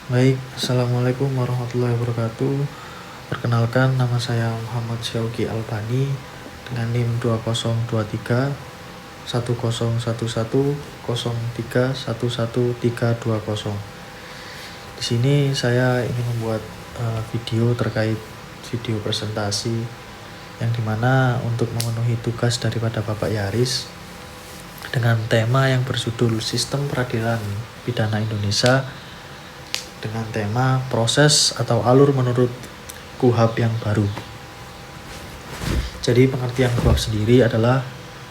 Baik, Assalamualaikum warahmatullahi wabarakatuh. Perkenalkan, nama saya Muhammad Syauqi Albani dengan NIM 2023 1011031132. Di sini saya ingin membuat video terkait video presentasi yang dimana untuk memenuhi tugas daripada Bapak Yaris dengan tema yang berjudul Sistem Peradilan Pidana Indonesia dengan tema proses atau alur menurut KUHP yang baru. Jadi pengertian KUHP sendiri adalah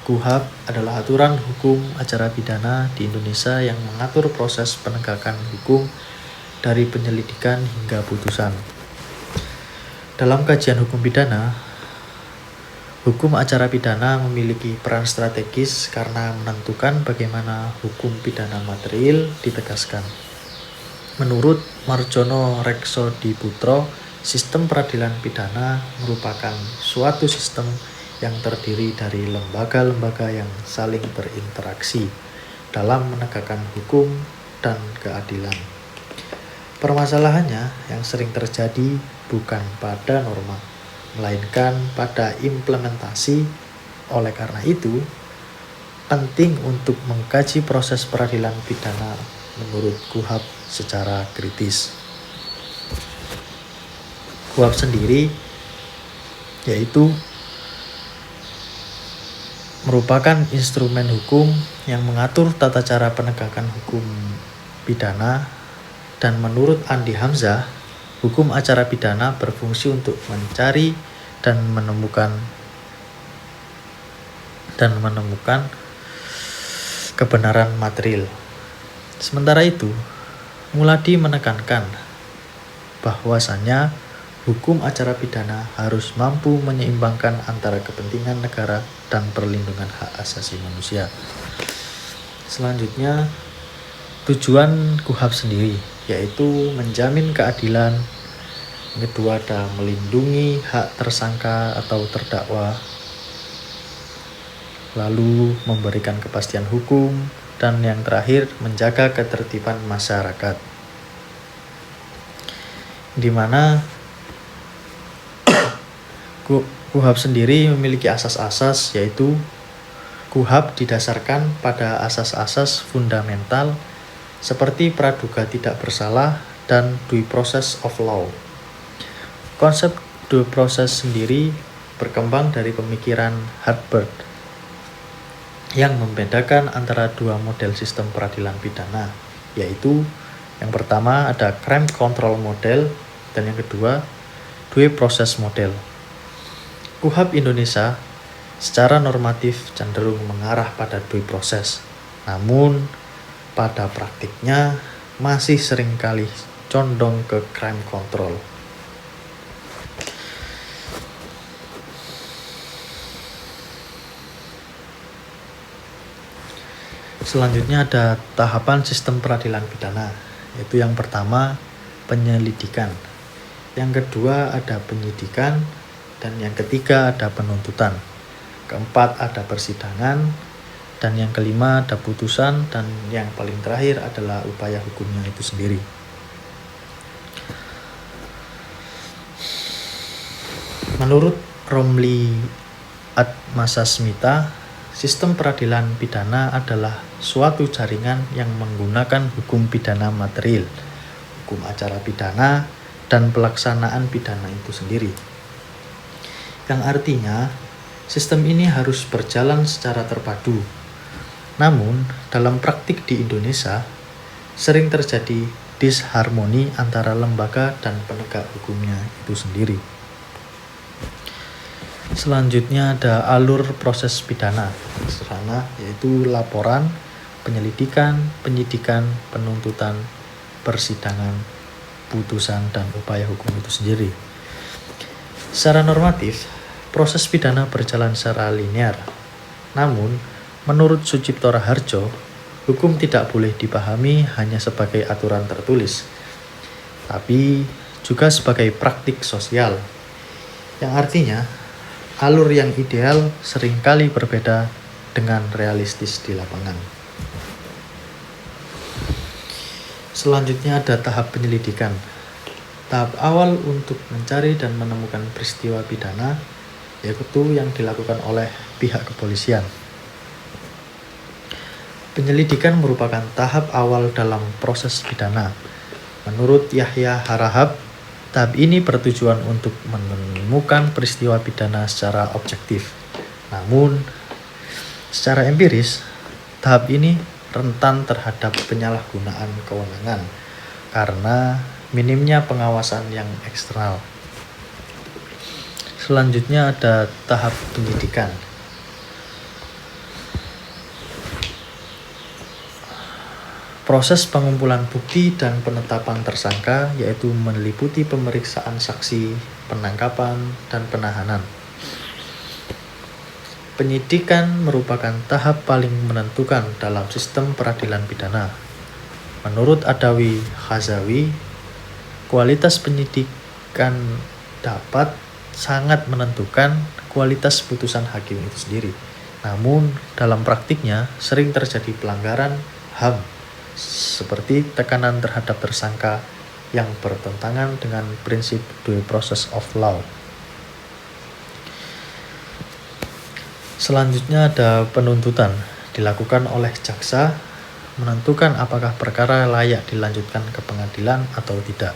KUHP adalah aturan hukum acara pidana di Indonesia yang mengatur proses penegakan hukum dari penyelidikan hingga putusan. Dalam kajian hukum pidana, hukum acara pidana memiliki peran strategis karena menentukan bagaimana hukum pidana material ditegaskan. Menurut Marjono Reksodiputro, sistem peradilan pidana merupakan suatu sistem yang terdiri dari lembaga-lembaga yang saling berinteraksi dalam menegakkan hukum dan keadilan. Permasalahannya yang sering terjadi bukan pada norma, melainkan pada implementasi. Oleh karena itu, penting untuk mengkaji proses peradilan pidana menurut KUHP secara kritis. KUHP sendiri yaitu merupakan instrumen hukum yang mengatur tata cara penegakan hukum pidana, dan menurut Andi Hamzah, hukum acara pidana berfungsi untuk mencari dan menemukan kebenaran material. Sementara itu, Muladi menekankan bahwasannya hukum acara pidana harus mampu menyeimbangkan antara kepentingan negara dan perlindungan hak asasi manusia. Selanjutnya, tujuan KUHP sendiri yaitu menjamin keadilan. Yang kedua ada melindungi hak tersangka atau terdakwa, lalu memberikan kepastian hukum, dan yang terakhir menjaga ketertiban masyarakat, di mana KUHP sendiri memiliki asas-asas, yaitu KUHP didasarkan pada asas-asas fundamental seperti praduga tidak bersalah dan due process of law. Konsep due process sendiri berkembang dari pemikiran Hartberg yang membedakan antara dua model sistem peradilan pidana, yaitu yang pertama ada crime control model dan yang kedua due process model. KUHP Indonesia secara normatif cenderung mengarah pada due process, namun pada praktiknya masih seringkali condong ke crime control. Selanjutnya ada tahapan sistem peradilan pidana, yaitu yang pertama penyelidikan, yang kedua ada penyidikan, dan yang ketiga ada penuntutan, keempat ada persidangan, dan yang kelima ada putusan, dan yang paling terakhir adalah upaya hukumnya itu sendiri. Menurut Romli Atmasasmita, sistem peradilan pidana adalah suatu jaringan yang menggunakan hukum pidana material, hukum acara pidana, dan pelaksanaan pidana itu sendiri. Yang artinya, sistem ini harus berjalan secara terpadu. Namun, dalam praktik di Indonesia, sering terjadi disharmoni antara lembaga dan penegak hukumnya itu sendiri. Selanjutnya ada alur proses pidana, yaitu laporan, penyelidikan, penyidikan, penuntutan, persidangan, putusan, dan upaya hukum itu sendiri. Secara normatif, proses pidana berjalan secara linear. Namun, menurut Sucipto Raharjo, hukum tidak boleh dipahami hanya sebagai aturan tertulis, tapi juga sebagai praktik sosial, yang artinya alur yang ideal seringkali berbeda dengan realistis di lapangan. Selanjutnya ada tahap penyelidikan. Tahap awal untuk mencari dan menemukan peristiwa pidana yaitu yang dilakukan oleh pihak kepolisian. Penyelidikan merupakan tahap awal dalam proses pidana. Menurut Yahya Harahap, tahap ini bertujuan untuk menemukan peristiwa pidana secara objektif. Namun, secara empiris, tahap ini rentan terhadap penyalahgunaan kewenangan karena minimnya pengawasan yang eksternal. Selanjutnya ada tahap penyidikan. Proses pengumpulan bukti dan penetapan tersangka yaitu meliputi pemeriksaan saksi, penangkapan, dan penahanan. Penyidikan merupakan tahap paling menentukan dalam sistem peradilan pidana. Menurut Adawi Khazawi, kualitas penyidikan dapat sangat menentukan kualitas putusan hakim itu sendiri. Namun, dalam praktiknya sering terjadi pelanggaran HAM seperti tekanan terhadap tersangka yang bertentangan dengan prinsip due process of law. Selanjutnya ada penuntutan, dilakukan oleh jaksa menentukan apakah perkara layak dilanjutkan ke pengadilan atau tidak.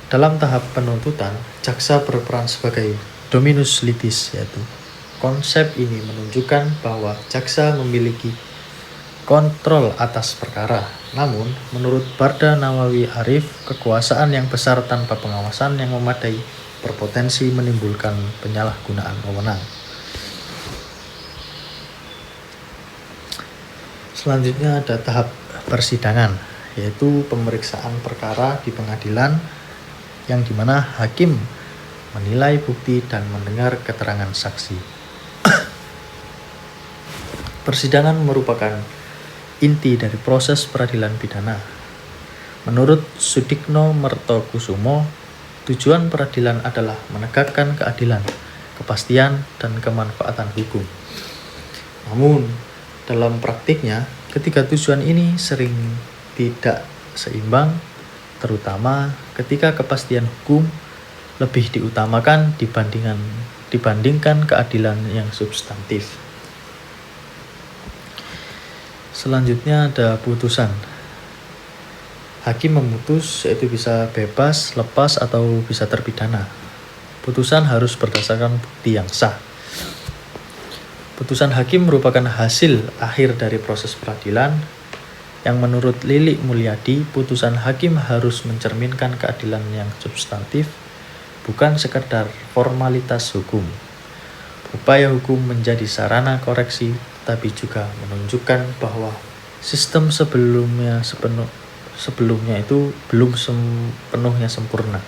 Dalam tahap penuntutan, jaksa berperan sebagai dominus litis, yaitu konsep ini menunjukkan bahwa jaksa memiliki kontrol atas perkara. Namun, menurut Barda Nawawi Arif, kekuasaan yang besar tanpa pengawasan yang memadai berpotensi menimbulkan penyalahgunaan wewenang. Selanjutnya ada tahap persidangan, yaitu pemeriksaan perkara di pengadilan yang dimana hakim menilai bukti dan mendengar keterangan saksi. Persidangan merupakan inti dari proses peradilan pidana. Menurut Sudikno Mertokusumo, tujuan peradilan adalah menegakkan keadilan, kepastian, dan kemanfaatan hukum. Namun, dalam praktiknya, ketiga tujuan ini sering tidak seimbang, terutama ketika kepastian hukum lebih diutamakan dibandingkan keadilan yang substantif. Selanjutnya ada putusan. Hakim memutus yaitu bisa bebas, lepas, atau bisa terpidana. Putusan harus berdasarkan bukti yang sah. Putusan hakim merupakan hasil akhir dari proses peradilan yang menurut Lilik Mulyadi, putusan hakim harus mencerminkan keadilan yang substantif, bukan sekedar formalitas hukum. Upaya hukum menjadi sarana koreksi, tapi juga menunjukkan bahwa sistem sebelumnya itu belum sepenuhnya sempurna.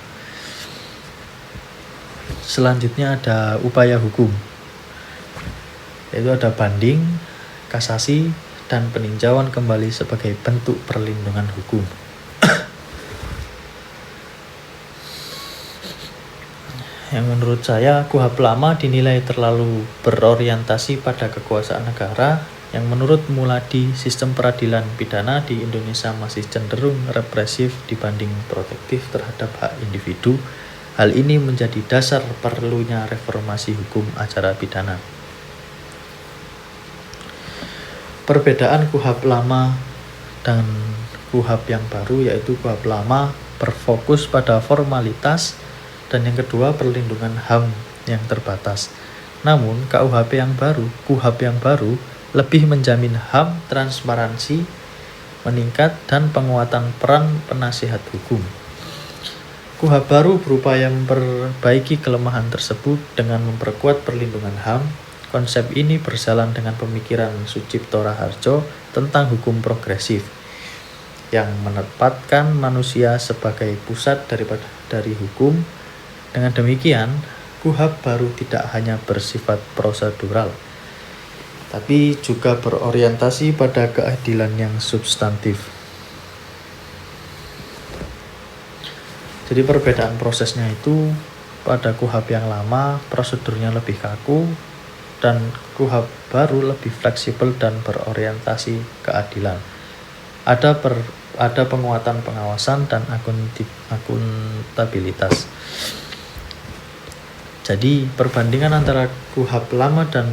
Selanjutnya ada upaya hukum, yaitu ada banding, kasasi, dan peninjauan kembali sebagai bentuk perlindungan hukum. Yang menurut saya, KUHP lama dinilai terlalu berorientasi pada kekuasaan negara, yang menurut Muladi, sistem peradilan pidana di Indonesia masih cenderung represif dibanding protektif terhadap hak individu. Hal ini menjadi dasar perlunya reformasi hukum acara pidana. Perbedaan KUHP lama dan KUHP yang baru, yaitu KUHP lama berfokus pada formalitas dan yang kedua perlindungan HAM yang terbatas. Namun KUHP yang baru lebih menjamin HAM, transparansi meningkat, dan penguatan peran penasihat hukum. KUHP baru berupaya memperbaiki kelemahan tersebut dengan memperkuat perlindungan HAM. Konsep ini berjalan dengan pemikiran Sucipto Raharjo tentang hukum progresif yang menempatkan manusia sebagai pusat dari hukum. Dengan demikian, KUHP baru tidak hanya bersifat prosedural, tapi juga berorientasi pada keadilan yang substantif. Jadi perbedaan prosesnya itu, pada KUHP yang lama prosedurnya lebih kaku, dan KUHP baru lebih fleksibel dan berorientasi keadilan. Ada ada penguatan pengawasan dan akuntabilitas. Jadi perbandingan antara KUHP lama dan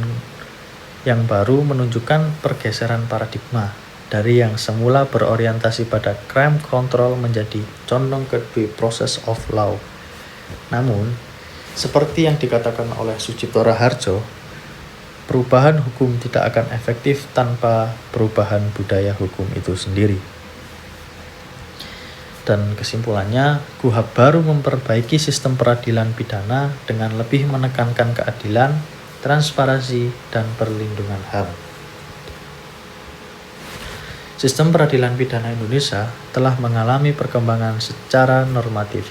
yang baru menunjukkan pergeseran paradigma dari yang semula berorientasi pada crime control menjadi condong ke due process of law. Namun, seperti yang dikatakan oleh Sucipto Raharjo, perubahan hukum tidak akan efektif tanpa perubahan budaya hukum itu sendiri. Dan kesimpulannya, KUHP baru memperbaiki sistem peradilan pidana dengan lebih menekankan keadilan, transparansi, dan perlindungan HAM. Sistem peradilan pidana Indonesia telah mengalami perkembangan secara normatif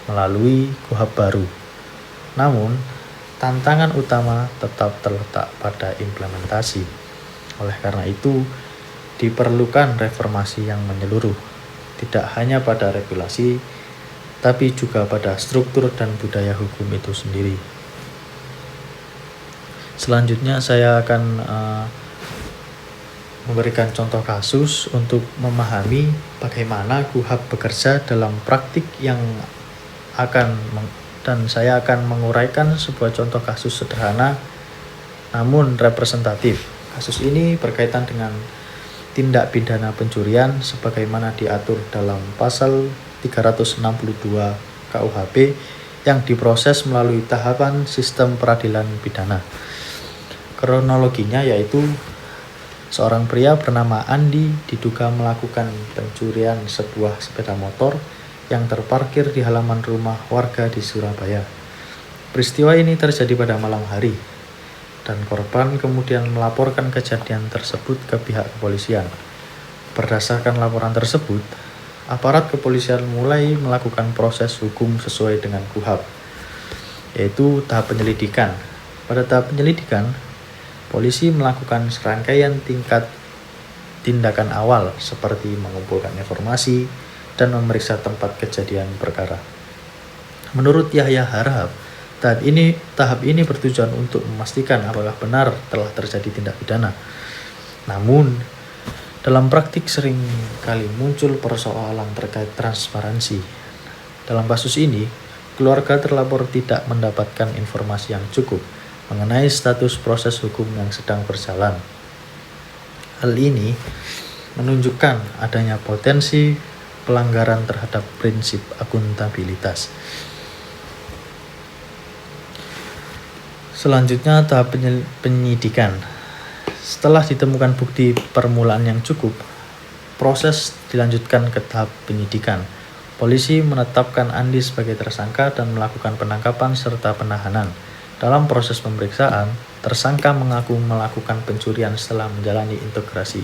melalui KUHP baru. Namun, tantangan utama tetap terletak pada implementasi. Oleh karena itu, diperlukan reformasi yang menyeluruh, tidak hanya pada regulasi, tapi juga pada struktur dan budaya hukum itu sendiri. Selanjutnya saya akan memberikan contoh kasus untuk memahami bagaimana KUHP bekerja dalam praktik dan saya akan menguraikan sebuah contoh kasus sederhana namun representatif. Kasus ini berkaitan dengan tindak pidana pencurian sebagaimana diatur dalam pasal 362 KUHP yang diproses melalui tahapan sistem peradilan pidana. Kronologinya yaitu seorang pria bernama Andi diduga melakukan pencurian sebuah sepeda motor yang terparkir di halaman rumah warga di Surabaya. Peristiwa ini terjadi pada malam hari, dan korban kemudian melaporkan kejadian tersebut ke pihak kepolisian. Berdasarkan laporan tersebut, aparat kepolisian mulai melakukan proses hukum sesuai dengan KUHP, yaitu tahap penyelidikan. Pada tahap penyelidikan, polisi melakukan serangkaian tingkat tindakan awal seperti mengumpulkan informasi dan memeriksa tempat kejadian perkara. Menurut Yahya Harahap, tahap ini bertujuan untuk memastikan apakah benar telah terjadi tindak pidana. Namun, dalam praktik sering kali muncul persoalan terkait transparansi. Dalam kasus ini, keluarga terlapor tidak mendapatkan informasi yang cukup mengenai status proses hukum yang sedang berjalan. Hal ini menunjukkan adanya potensi pelanggaran terhadap prinsip akuntabilitas. Selanjutnya tahap penyidikan. Setelah ditemukan bukti permulaan yang cukup, proses dilanjutkan ke tahap penyidikan. Polisi menetapkan Andi sebagai tersangka dan melakukan penangkapan serta penahanan. Dalam proses pemeriksaan, tersangka mengaku melakukan pencurian setelah menjalani integrasi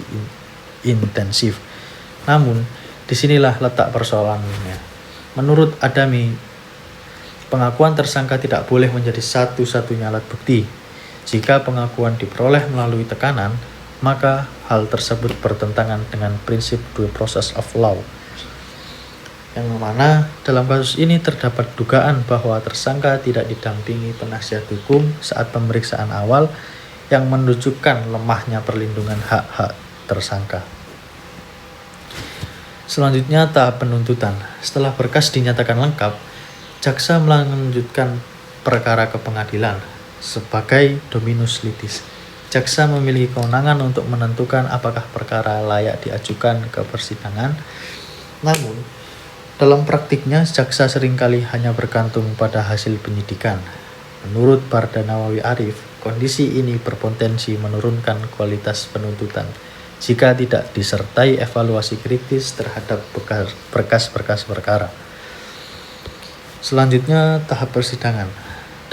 intensif. Namun, disinilah letak persoalannya. Menurut Adami, pengakuan tersangka tidak boleh menjadi satu-satunya alat bukti. Jika pengakuan diperoleh melalui tekanan, maka hal tersebut bertentangan dengan prinsip due process of law. Yang mana dalam kasus ini terdapat dugaan bahwa tersangka tidak didampingi penasihat hukum saat pemeriksaan awal yang menunjukkan lemahnya perlindungan hak-hak tersangka. Selanjutnya tahap penuntutan. Setelah berkas dinyatakan lengkap, jaksa melanjutkan perkara ke pengadilan. Sebagai dominus litis, jaksa memiliki kewenangan untuk menentukan apakah perkara layak diajukan ke persidangan. Namun, dalam praktiknya, jaksa seringkali hanya bergantung pada hasil penyidikan. Menurut Barda Nawawi Arif, kondisi ini berpotensi menurunkan kualitas penuntutan jika tidak disertai evaluasi kritis terhadap berkas-berkas perkara. Selanjutnya, tahap persidangan.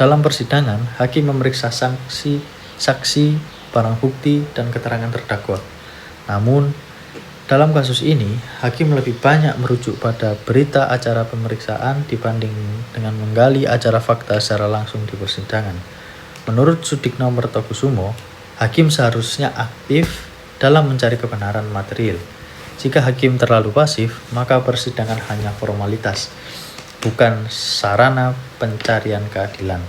Dalam persidangan, hakim memeriksa saksi, barang bukti, dan keterangan terdakwa. Namun, dalam kasus ini, hakim lebih banyak merujuk pada berita acara pemeriksaan dibanding dengan menggali acara fakta secara langsung di persidangan. Menurut Sudikno Mertokusumo, hakim seharusnya aktif dalam mencari kebenaran material. Jika hakim terlalu pasif, maka persidangan hanya formalitas, bukan sarana pencarian keadilan.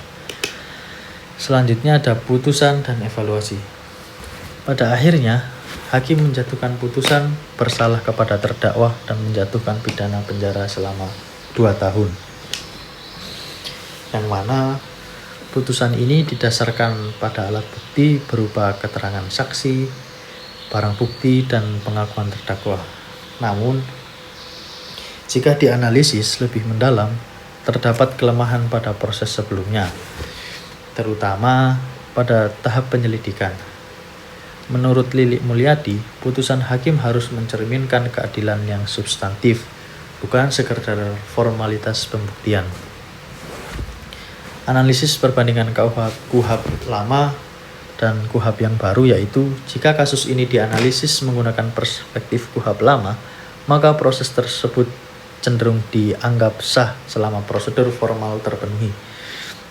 Selanjutnya ada putusan dan evaluasi. Pada akhirnya, hakim menjatuhkan putusan bersalah kepada terdakwa dan menjatuhkan pidana penjara selama 2 tahun. Yang mana putusan ini didasarkan pada alat bukti berupa keterangan saksi, barang bukti, dan pengakuan terdakwa. Namun, jika dianalisis lebih mendalam, terdapat kelemahan pada proses sebelumnya, terutama pada tahap penyelidikan. Menurut Lilik Mulyadi, putusan hakim harus mencerminkan keadilan yang substantif, bukan sekedar formalitas pembuktian. Analisis perbandingan KUHP lama dan KUHP yang baru, yaitu jika kasus ini dianalisis menggunakan perspektif KUHP lama, maka proses tersebut cenderung dianggap sah selama prosedur formal terpenuhi.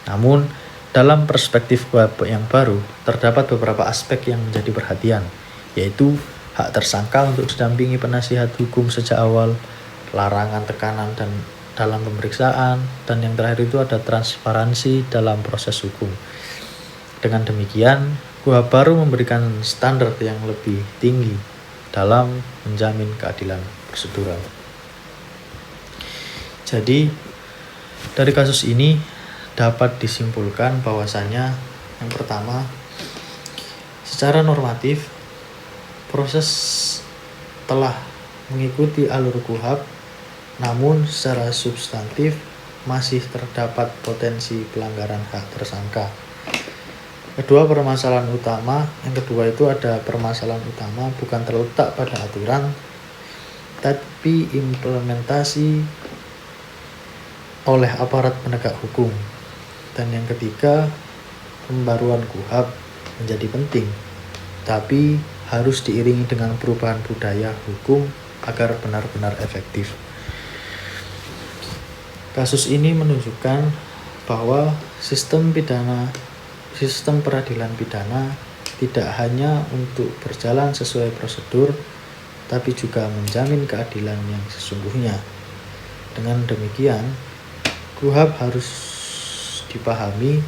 Namun, dalam perspektif KUHP yang baru, terdapat beberapa aspek yang menjadi perhatian, yaitu hak tersangka untuk didampingi penasihat hukum sejak awal, larangan tekanan dan dalam pemeriksaan, dan yang terakhir itu ada transparansi dalam proses hukum. Dengan demikian, KUHP baru memberikan standar yang lebih tinggi dalam menjamin keadilan prosedural. Jadi, dari kasus ini dapat disimpulkan bahwasanya yang pertama, secara normatif proses telah mengikuti alur KUHP, namun secara substantif masih terdapat potensi pelanggaran hak tersangka. Yang kedua itu ada permasalahan utama bukan terletak pada aturan, tapi implementasi oleh aparat penegak hukum. Dan yang ketiga, pembaruan KUHP menjadi penting, tapi harus diiringi dengan perubahan budaya hukum agar benar-benar efektif. Kasus ini menunjukkan bahwa sistem peradilan pidana tidak hanya untuk berjalan sesuai prosedur, tapi juga menjamin keadilan yang sesungguhnya. Dengan demikian, KUHP harus dipahami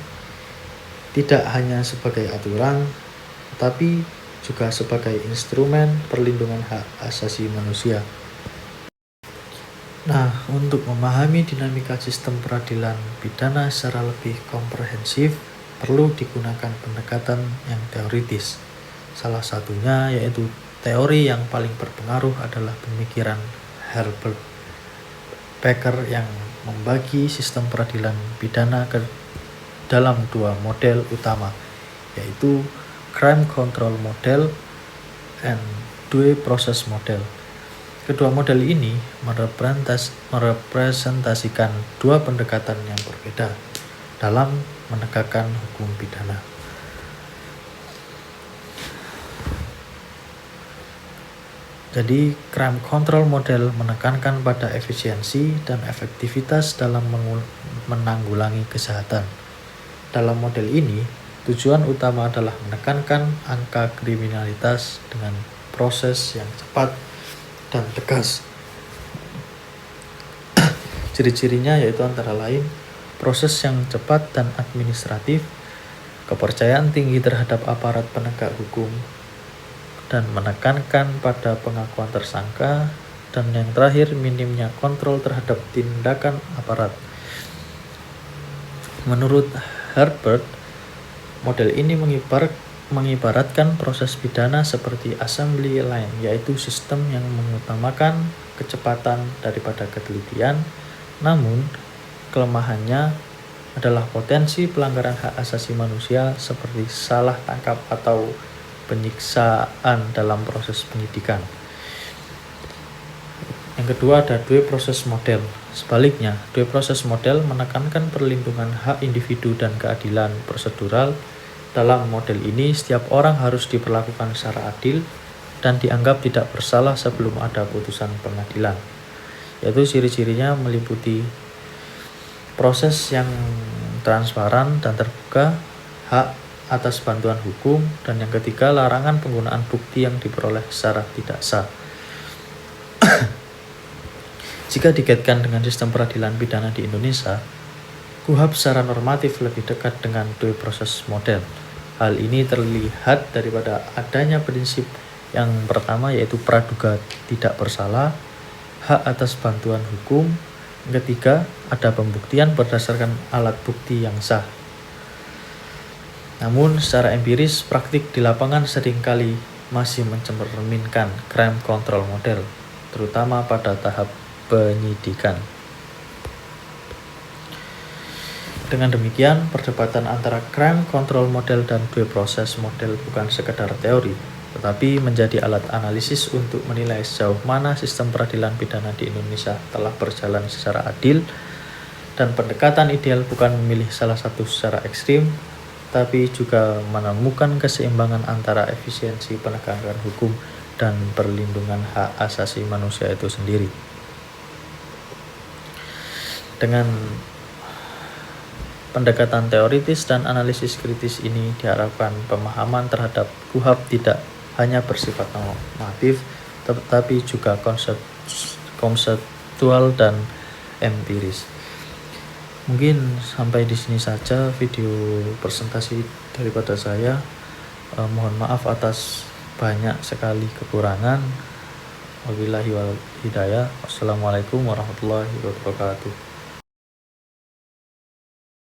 tidak hanya sebagai aturan, tapi juga sebagai instrumen perlindungan hak asasi manusia. Nah, untuk memahami dinamika sistem peradilan pidana secara lebih komprehensif, perlu digunakan pendekatan yang teoritis. Salah satunya yaitu teori yang paling berpengaruh adalah pemikiran Herbert Baker yang membagi sistem peradilan pidana ke dalam 2 model utama, yaitu crime control model and due process model. Kedua model ini merepresentasikan 2 pendekatan yang berbeda dalam menegakkan hukum pidana. Jadi, crime control model menekankan pada efisiensi dan efektivitas dalam menanggulangi kejahatan. Dalam model ini, tujuan utama adalah menekankan angka kriminalitas dengan proses yang cepat dan tegas. Ciri-cirinya yaitu antara lain proses yang cepat dan administratif, kepercayaan tinggi terhadap aparat penegak hukum, dan menekankan pada pengakuan tersangka, dan yang terakhir minimnya kontrol terhadap tindakan aparat. Menurut Herbert, model ini mengibaratkan proses pidana seperti assembly line, yaitu sistem yang mengutamakan kecepatan daripada ketelitian, namun kelemahannya adalah potensi pelanggaran hak asasi manusia seperti salah tangkap atau penyiksaan dalam proses penyidikan. Yang kedua ada due process model. Sebaliknya, due process model menekankan perlindungan hak individu dan keadilan prosedural. Dalam model ini, setiap orang harus diperlakukan secara adil dan dianggap tidak bersalah sebelum ada putusan pengadilan. Yaitu ciri-cirinya meliputi proses yang transparan dan terbuka, hak atas bantuan hukum, dan yang ketiga larangan penggunaan bukti yang diperoleh secara tidak sah. Jika dikaitkan dengan sistem peradilan pidana di Indonesia, KUHP secara normatif lebih dekat dengan due process model. Hal ini terlihat daripada adanya prinsip Yang pertama yaitu praduga tidak bersalah, hak atas bantuan hukum. Yang ketiga, ada pembuktian berdasarkan alat bukti yang sah. Namun secara empiris, praktik di lapangan seringkali masih mencerminkan crime control model, terutama pada tahap penyidikan. Dengan demikian, perdebatan antara crime control model dan due process model bukan sekedar teori, tetapi menjadi alat analisis untuk menilai sejauh mana sistem peradilan pidana di Indonesia telah berjalan secara adil, dan pendekatan ideal bukan memilih salah satu secara ekstrim, tapi juga menemukan keseimbangan antara efisiensi penegakan hukum dan perlindungan hak asasi manusia itu sendiri. Dengan pendekatan teoritis dan analisis kritis ini diharapkan pemahaman terhadap KUHP tidak hanya bersifat normatif, tetapi juga konseptual dan empiris. Mungkin sampai di sini saja video presentasi daripada saya. Mohon maaf atas banyak sekali kekurangan. Wabillahi wal hidayah. Wassalamualaikum warahmatullahi wabarakatuh.